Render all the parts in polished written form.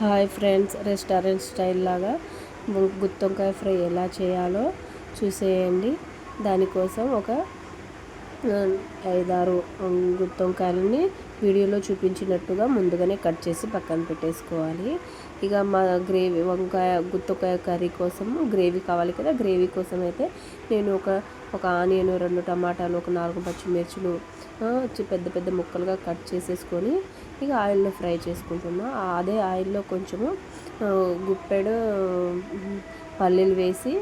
Hi friends, restaurant style లాగా గుత్తొంకాయ fry ఎలా చేయాలో చూసేయండి. దానికోసం ఒక 5-6 గుత్తొంకాయలని వీడియోలో చూపించినట్టుగా ముందుగానే కట్ చేసి పక్కన పెట్టేసుకోవాలి. ఇక మా గుత్తొంకాయ కర్రీ కోసం గ్రేవీ కావాలి కదా. గ్రేవీ కోసం అయితే నేను ఒక ఆనియన్, 2 టమాటాలు, ఒక 4 పచ్చిమిర్చులు పెద్ద పెద్ద ముక్కలుగా కట్ చేసేసుకొని ఇక ఆయిల్లో ఫ్రై చేసుకుంటున్నా. అదే ఆయిల్లో కొంచెము గుప్పెడు పల్లీలు వేసి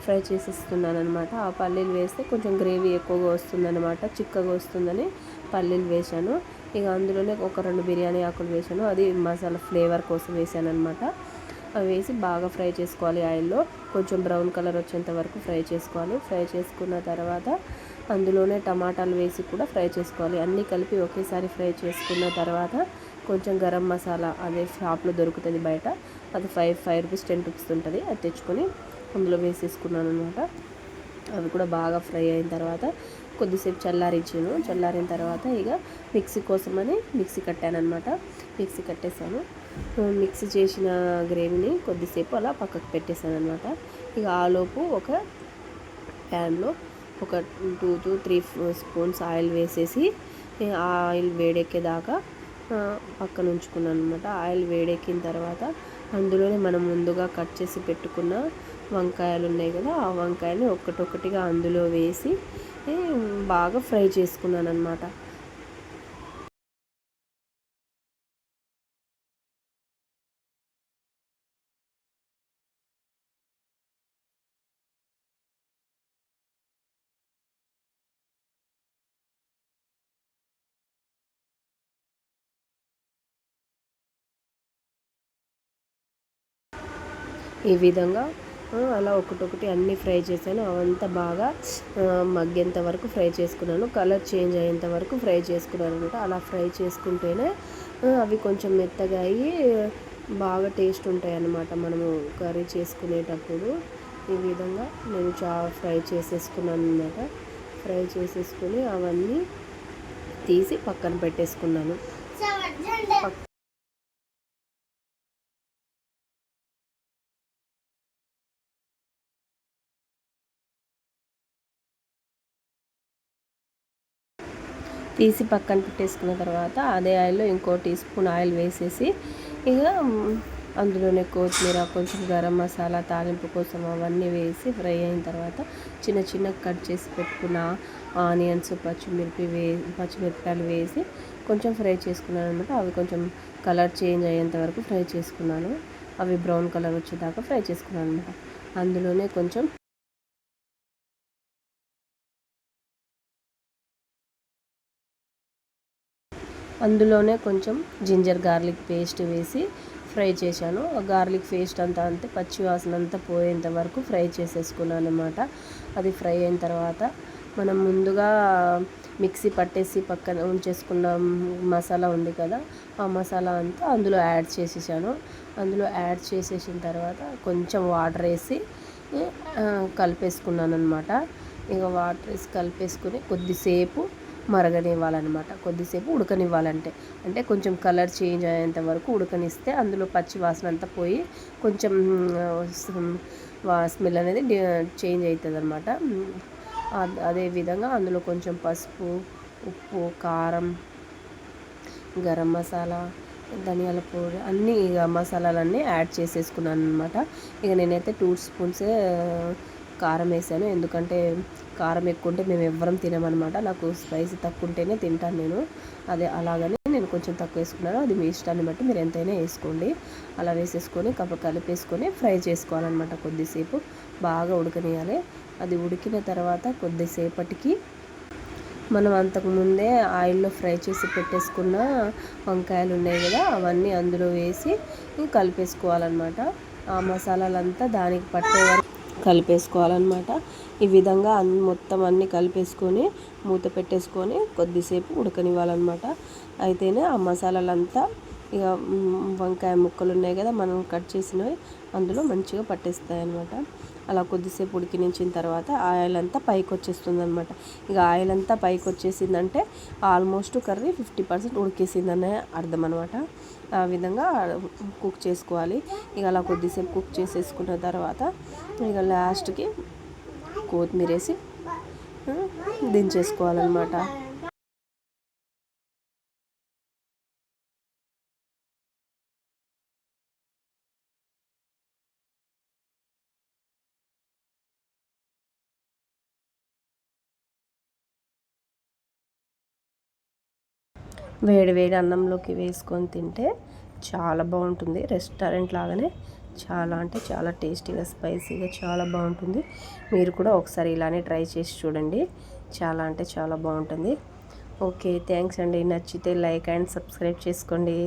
ఫ్రై చేసేస్తున్నాను అనమాట. ఆ పల్లీలు వేస్తే కొంచెం గ్రేవీ ఎక్కువగా వస్తుందన్నమాట, చిక్కగా వస్తుందని పల్లీలు వేసాను. ఇక అందులోనే ఒక 2 బిర్యానీ ఆకులు వేసాను, అది మసాలా ఫ్లేవర్ కోసం వేసాను అనమాట. అవి వేసి బాగా ఫ్రై చేసుకోవాలి ఆయిల్లో. కొంచెం బ్రౌన్ కలర్ వచ్చేంత వరకు ఫ్రై చేసుకోవాలి. ఫ్రై చేసుకున్న తర్వాత అందులోనే టమాటాలు వేసి కూడా ఫ్రై చేసుకోవాలి. అన్నీ కలిపి ఒకేసారి ఫ్రై చేసుకున్న తర్వాత కొంచెం గరం మసాలా, అదే షాప్లో దొరుకుతుంది బయట, అది 5 రూపీస్ 10 రూపీస్ ఉంటుంది, అది తెచ్చుకొని అందులో వేసేసుకున్నాను అనమాట. అవి కూడా బాగా ఫ్రై అయిన తర్వాత కొద్దిసేపు చల్లారిన తర్వాత ఇక మిక్సీ కోసమని మిక్సీ కట్టాను అనమాట. మిక్సీ కట్టేసాను. మిక్సీ చేసిన గ్రేవీని కొద్దిసేపు అలా పక్కకు పెట్టేశాను అనమాట. ఇక ఆలోపు ఒక ప్యాన్లో ఒక 2 to 3 స్పూన్స్ ఆయిల్ వేసేసి ఆ ఆయిల్ వేడెక్కేదాకా పక్కన ఉంచుకున్నాను అనమాట. ఆయిల్ వేడెక్కిన తర్వాత అందులోనే మనం ముందుగా కట్ చేసి పెట్టుకున్న వంకాయలు ఉన్నాయి కదా, ఆ వంకాయని ఒక్కటొక్కటిగా అందులో వేసి బాగా ఫ్రై చేసుకున్నాను అనమాట. ఈ విధంగా అలా ఒకటొకటి అన్నీ ఫ్రై చేశాను. అవంతా బాగా మగ్గేంత వరకు ఫ్రై చేసుకున్నాను. కలర్ చేంజ్ అయ్యేంత వరకు ఫ్రై చేసుకున్నాను అనమాట. అలా ఫ్రై చేసుకుంటేనే అవి కొంచెం మెత్తగా అయ్యి బాగా టేస్ట్ ఉంటాయి అన్నమాట మనము కర్రీ చేసుకునేటప్పుడు. ఈ విధంగా నేను ఫ్రై చేసేసుకున్నాను అనమాట. ఫ్రై చేసేసుకుని అవన్నీ తీసి పక్కన పెట్టేసుకున్నాను. తీసి పక్కన పెట్టేసుకున్న తర్వాత అదే ఆయిల్లో ఇంకో టీ స్పూన్ ఆయిల్ వేసేసి ఇక అందులోనే కొత్తిమీర, కొంచెం గరం మసాలా, తాలింపు కోసం అవన్నీ వేసి ఫ్రై అయిన తర్వాత చిన్న కట్ చేసి పెట్టుకున్న ఆనియన్స్, పచ్చిమిరపకాయలు వేసి కొంచెం ఫ్రై చేసుకున్నాను అనమాట. అవి కొంచెం కలర్ చేంజ్ అయ్యేంత వరకు ఫ్రై చేసుకున్నాను. అవి బ్రౌన్ కలర్ వచ్చేదాకా ఫ్రై చేసుకున్నాను అనమాట. అందులోనే కొంచెం జింజర్ గార్లిక్ పేస్ట్ వేసి ఫ్రై చేశాను. గార్లిక్ పేస్ట్ అంతే పచ్చి వాసన అంతా పోయేంత వరకు ఫ్రై చేసేసుకున్నాను అనమాట. అది ఫ్రై అయిన తర్వాత మనం ముందుగా మిక్సీ పట్టేసి పక్కన ఉంచేసుకున్న మసాలా ఉంది కదా, ఆ మసాలా అంతా అందులో యాడ్ చేసేసాను. అందులో యాడ్ చేసేసిన తర్వాత కొంచెం వాటర్ వేసి కలిపేసుకున్నాను అనమాట. ఇక వాటర్ వేసి కలిపేసుకుని కొద్దిసేపు మరగనివ్వాలన్నమాట. కొద్దిసేపు అంటే కొంచెం కలర్ చేంజ్ అయ్యేంత వరకు ఉడకనిస్తే అందులో పచ్చి వాసన అంతా పోయి కొంచెం స్మెల్ అనేది చేంజ్ అవుతుంది అనమాట. అదేవిధంగా అందులో కొంచెం పసుపు, ఉప్పు, కారం, గరం మసాలా, ధనియాల పొడి అన్నీ ఇక మసాలాలన్నీ యాడ్ చేసేసుకున్నాను అనమాట. ఇక నేనైతే 2 స్పూన్సే కారం వేసాను, ఎందుకంటే కారం ఎక్కువ ఉంటే మేము ఎవ్వరం తినమనమాట. నాకు స్పైసీ తక్కువ ఉంటేనే తింటాను నేను. అలాగని నేను కొంచెం తక్కువ వేసుకున్నాను. అది మీ ఇష్టాన్ని బట్టి మీరు ఎంతైనా వేసుకోండి. అలా వేసేసుకొని కలిపేసుకొని ఫ్రై చేసుకోవాలన్నమాట. కొద్దిసేపు బాగా ఉడకనియాలి. అది ఉడికిన తర్వాత కొద్దిసేపటికి మనం అంతకుముందే ఆయిల్లో ఫ్రై చేసి పెట్టేసుకున్న వంకాయలు ఉన్నాయి కదా, అవన్నీ అందులో వేసి కలిపేసుకోవాలన్నమాట. ఆ మసాలాలంతా దానికి పట్టే వరకు కలిపేసుకోవాలన్నమాట. ఈ విధంగా మొత్తం అన్నీ కలిపేసుకొని మూత పెట్టేసుకొని కొద్దిసేపు ఉడకనివ్వాలన్నమాట. అయితేనే ఆ మసాలాలంతా ఇక వంకాయ ముక్కలు ఉన్నాయి కదా మనం కట్ చేసినవి అందులో మంచిగా పట్టేస్తాయి అన్నమాట. అలా కొద్దిసేపు ఉడికించిన తర్వాత ఆయిల్ అంతా పైకి వచ్చేస్తుంది అనమాట. ఇక ఆయిల్ అంతా పైకి వచ్చేసిందంటే ఆల్మోస్ట్ కర్రీ 50% ఉడికేసిందనే అర్థం అనమాట. ఆ విధంగా కుక్ చేసుకోవాలి. ఇక అలా కొద్దిసేపు కుక్ చేసేసుకున్న తర్వాత ఇక లాస్ట్కి కొత్తిమీర వేసి దించేసుకోవాలన్నమాట. వేడి వేడి అన్నంలోకి వేసుకొని తింటే చాలా బాగుంటుంది. రెస్టారెంట్ లాగానే చాలా అంటే చాలా టేస్టీగా స్పైసీగా చాలా బాగుంటుంది. మీరు కూడా ఒకసారి ఇలానే ట్రై చేసి చూడండి. చాలా అంటే చాలా బాగుంటుంది. ఓకే, థ్యాంక్స్ అండి. నచ్చితే లైక్ అండ్ సబ్స్క్రైబ్ చేసుకోండి.